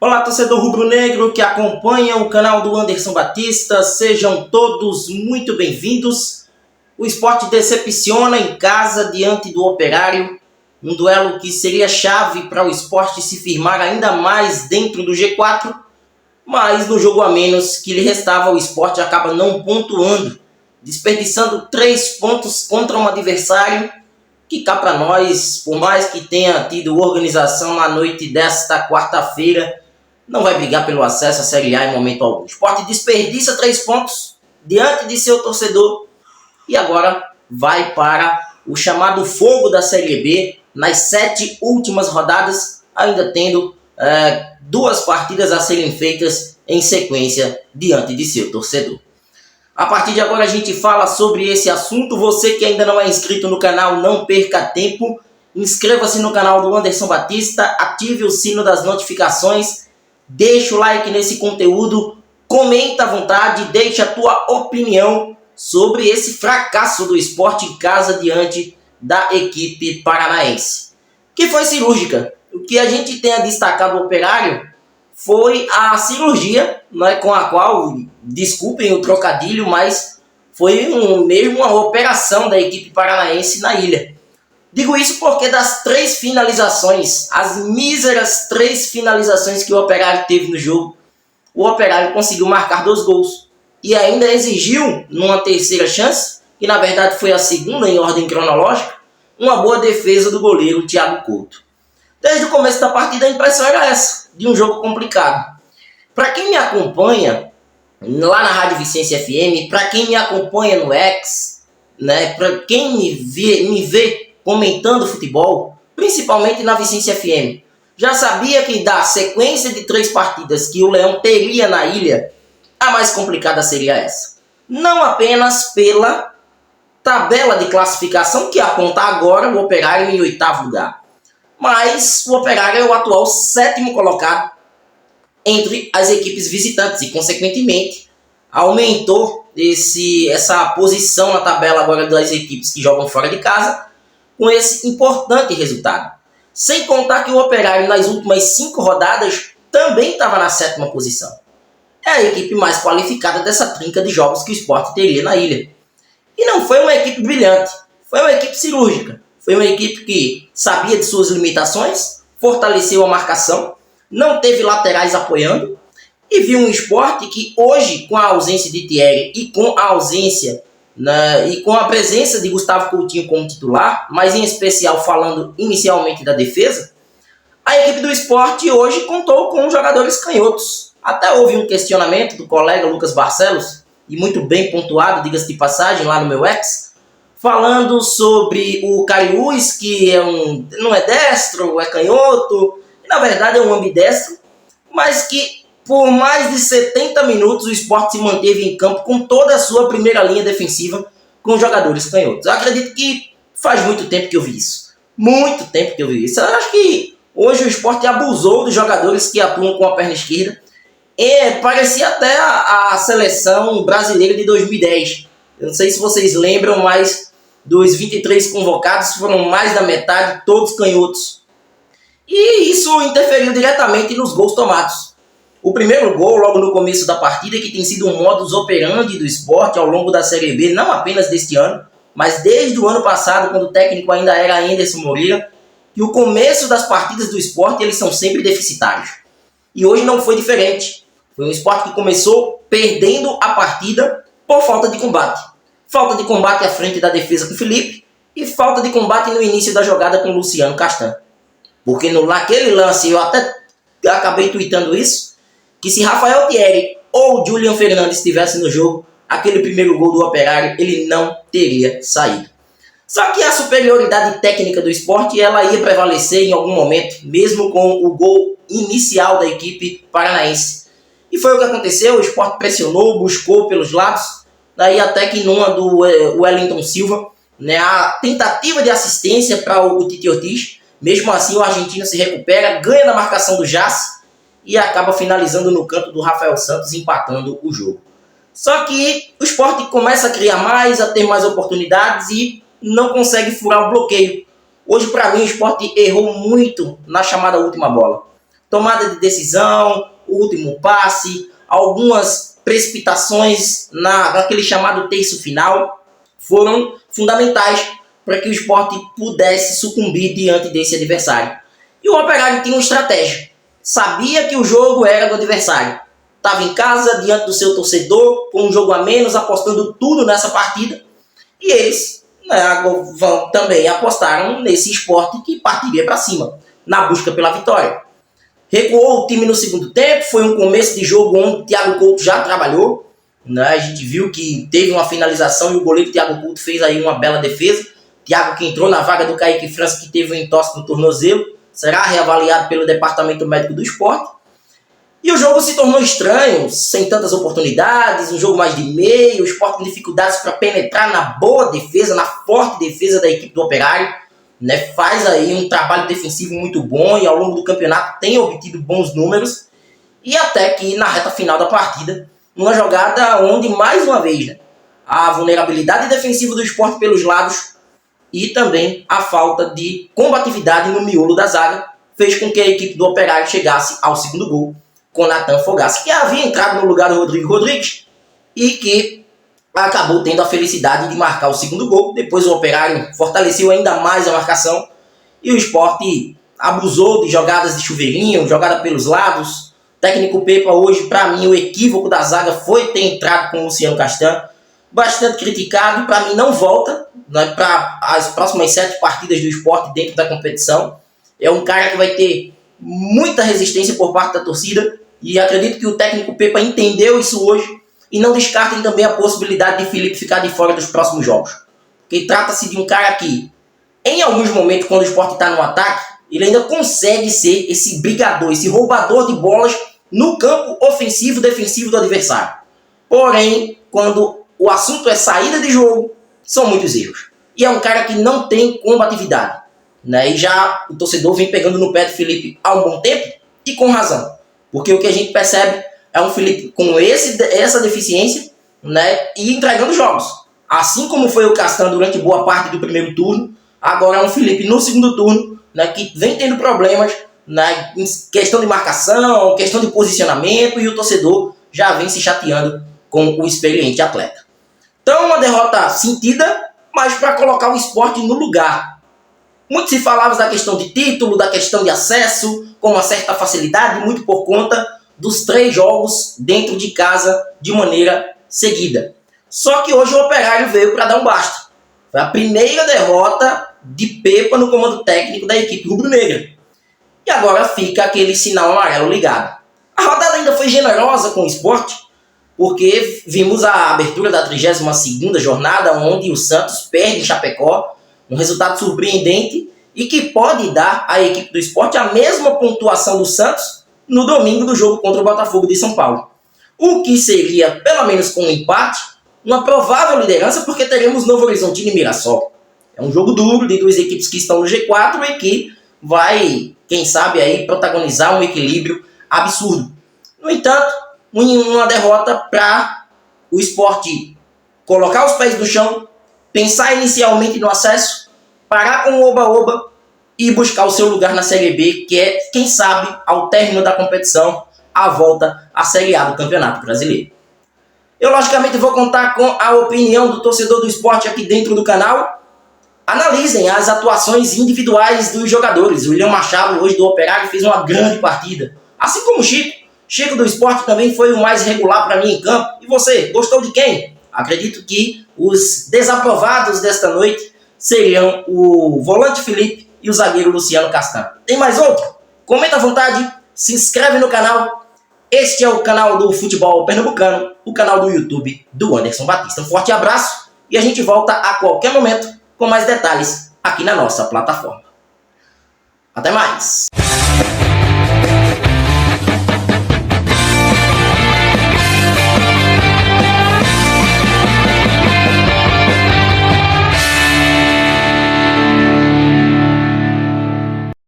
Olá, torcedor rubro-negro que acompanha o canal do Anderson Batista, sejam todos muito bem-vindos. O Sport decepciona em casa diante do Operário, um duelo que seria chave para o Sport se firmar ainda mais dentro do G4, mas no jogo a menos que lhe restava, o Sport acaba não pontuando, desperdiçando 3 pontos contra um adversário que cá para nós, por mais que tenha tido organização na noite desta quarta-feira, não vai brigar pelo acesso à Série A em momento algum. O Sport desperdiça 3 pontos diante de seu torcedor e agora vai para o chamado fogo da Série B nas 7 últimas rodadas, ainda tendo 2 partidas a serem feitas em sequência diante de seu torcedor. A partir de agora a gente fala sobre esse assunto. Você que ainda não é inscrito no canal, não perca tempo. Inscreva-se no canal do Anderson Batista, ative o sino das notificações, deixa o like nesse conteúdo, comenta à vontade, deixa a tua opinião sobre esse fracasso do Sport em casa diante da equipe paranaense, que foi cirúrgica. O que a gente tem a destacar do Operário foi a cirurgia, né, com a qual, desculpem o trocadilho, mas foi mesmo uma operação da equipe paranaense na ilha. Digo isso porque das 3 finalizações, as míseras 3 finalizações que o Operário teve no jogo, o Operário conseguiu marcar 2 gols e ainda exigiu, numa terceira chance, que na verdade foi a segunda em ordem cronológica, uma boa defesa do goleiro Thiago Couto. Desde o começo da partida a impressão era essa, de um jogo complicado. Para quem me acompanha lá na Rádio Vicência FM, para quem me acompanha no X, né, para quem me vê comentando futebol, principalmente na Vicência FM, já sabia que da sequência de 3 partidas que o Leão teria na ilha, a mais complicada seria essa. Não apenas pela tabela de classificação que aponta agora o Operário em 8º lugar, mas o Operário é o atual 7º colocado entre as equipes visitantes e, consequentemente, aumentou essa posição na tabela agora das equipes que jogam fora de casa com esse importante resultado. Sem contar que o Operário nas últimas 5 rodadas também estava na 7ª posição. É a equipe mais qualificada dessa trinca de jogos que o Sport teria na ilha. E não foi uma equipe brilhante, foi uma equipe cirúrgica. Foi uma equipe que sabia de suas limitações, fortaleceu a marcação, não teve laterais apoiando e viu um Sport que hoje, com a ausência de Thierry e com a ausência e com a presença de Gustavo Coutinho como titular, mas em especial falando inicialmente da defesa, a equipe do Sport hoje contou com jogadores canhotos. Até houve um questionamento do colega Lucas Barcelos, e muito bem pontuado, diga-se de passagem, lá no meu X, falando sobre o Cariús, que não é destro, é canhoto, e na verdade é um ambidestro, mas que por mais de 70 minutos o Sport se manteve em campo com toda a sua primeira linha defensiva com jogadores canhotos. Eu acredito que faz muito tempo que eu vi isso. Muito tempo que eu vi isso. Eu acho que hoje o Sport abusou dos jogadores que atuam com a perna esquerda. Parecia até a seleção brasileira de 2010. Eu não sei se vocês lembram, mas dos 23 convocados foram mais da metade, todos canhotos. E isso interferiu diretamente nos gols tomados. O primeiro gol, logo no começo da partida, que tem sido um modus operandi do Sport ao longo da Série B, não apenas deste ano, mas desde o ano passado, quando o técnico ainda era Anderson Moreira, que o começo das partidas do Sport eles são sempre deficitários. E hoje não foi diferente. Foi um Sport que começou perdendo a partida por falta de combate. Falta de combate à frente da defesa com o Felipe e falta de combate no início da jogada com o Luciano Castan. Porque naquele lance, eu até acabei tweetando isso, que se Rafael Thierry ou Julian Fernandes estivessem no jogo, aquele primeiro gol do Operário, ele não teria saído. Só que a superioridade técnica do Sport, ela ia prevalecer em algum momento, mesmo com o gol inicial da equipe paranaense. E foi o que aconteceu, o Sport pressionou, buscou pelos lados, daí até que numa do Wellington Silva, né, a tentativa de assistência para o Tite Ortiz, mesmo assim o argentino se recupera, ganha na marcação do Jace, e acaba finalizando no canto do Rafael Santos, empatando o jogo. Só que o Sport começa a criar mais, a ter mais oportunidades e não consegue furar o bloqueio. Hoje, para mim, o Sport errou muito na chamada última bola. tomada de decisão, último passe, algumas precipitações naquele chamado terço final foram fundamentais para que o Sport pudesse sucumbir diante desse adversário. E o Operário tinha uma estratégia. Sabia que o jogo era do adversário. Estava em casa, diante do seu torcedor, com um jogo a menos, apostando tudo nessa partida. E eles também apostaram nesse Sport que partiria para cima, na busca pela vitória. Recuou o time no segundo tempo, foi um começo de jogo onde o Thiago Couto já trabalhou. A gente viu que teve uma finalização e o goleiro Thiago Couto fez aí uma bela defesa. Thiago, que entrou na vaga do Kaique França, que teve um entorse no tornozelo, será reavaliado pelo departamento médico do Sport. E o jogo se tornou estranho, sem tantas oportunidades, um jogo mais de meio, o Sport com dificuldades para penetrar na boa defesa, na forte defesa da equipe do Operário. Faz aí um trabalho defensivo muito bom e ao longo do campeonato tem obtido bons números. E até que na reta final da partida, uma jogada onde, mais uma vez, a vulnerabilidade defensiva do Sport pelos lados e também a falta de combatividade no miolo da zaga fez com que a equipe do Operário chegasse ao segundo gol, com Nathan Fogassi, que havia entrado no lugar do Rodrigo Rodrigues e que acabou tendo a felicidade de marcar o segundo gol. Depois o Operário fortaleceu ainda mais a marcação e o Sport abusou de jogadas de chuveirinho, jogada pelos lados. O técnico Pepa hoje, para mim, o equívoco da zaga foi ter entrado com o Luciano Castan, bastante criticado, para mim não volta para as próximas 7 partidas do Sport dentro da competição. É um cara que vai ter muita resistência por parte da torcida e acredito que o técnico Pepa entendeu isso hoje e não descartem também a possibilidade de Felipe ficar de fora dos próximos jogos. Porque trata-se de um cara que, em alguns momentos, quando o Sport está no ataque, ele ainda consegue ser esse brigador, esse roubador de bolas no campo ofensivo defensivo do adversário. Porém, quando o assunto é saída de jogo, são muitos erros. E é um cara que não tem combatividade. E já o torcedor vem pegando no pé do Felipe há um bom tempo e com razão. Porque o que a gente percebe é um Felipe com essa deficiência e entregando jogos. Assim como foi o Castan durante boa parte do primeiro turno, agora é um Felipe no segundo turno que vem tendo problemas em questão de marcação, questão de posicionamento e o torcedor já vem se chateando com o experiente atleta. Então, uma derrota sentida, mas para colocar o Sport no lugar. Muito se falava da questão de título, da questão de acesso, com uma certa facilidade, muito por conta dos 3 jogos dentro de casa de maneira seguida. Só que hoje o Operário veio para dar um basta. Foi a primeira derrota de Pepa no comando técnico da equipe rubro-negra. E agora fica aquele sinal amarelo ligado. A rodada ainda foi generosa com o Sport, porque vimos a abertura da 32ª jornada, onde o Santos perde em Chapecó, um resultado surpreendente e que pode dar à equipe do Sport a mesma pontuação do Santos no domingo do jogo contra o Botafogo de São Paulo. O que seria, pelo menos com um empate, uma provável liderança, porque teremos Novo Horizontino e Mirassol. É um jogo duro de 2 equipes que estão no G4 e que vai, quem sabe, aí protagonizar um equilíbrio absurdo. No entanto, uma derrota para o Sport colocar os pés no chão, pensar inicialmente no acesso, parar com o oba-oba e buscar o seu lugar na Série B, que é, quem sabe, ao término da competição, a volta à Série A do Campeonato Brasileiro. Eu, logicamente, vou contar com a opinião do torcedor do Sport aqui dentro do canal. Analisem as atuações individuais dos jogadores. O William Machado, hoje do Operário, fez uma grande partida. Assim como o Chico. Chico do Sport também foi o mais regular para mim em campo. E você, gostou de quem? Acredito que os desaprovados desta noite seriam o volante Felipe e o zagueiro Luciano Castan. Tem mais outro? Comenta à vontade, se inscreve no canal. Este é o canal do Futebol Pernambucano, o canal do YouTube do Anderson Batista. Um forte abraço e a gente volta a qualquer momento com mais detalhes aqui na nossa plataforma. Até mais!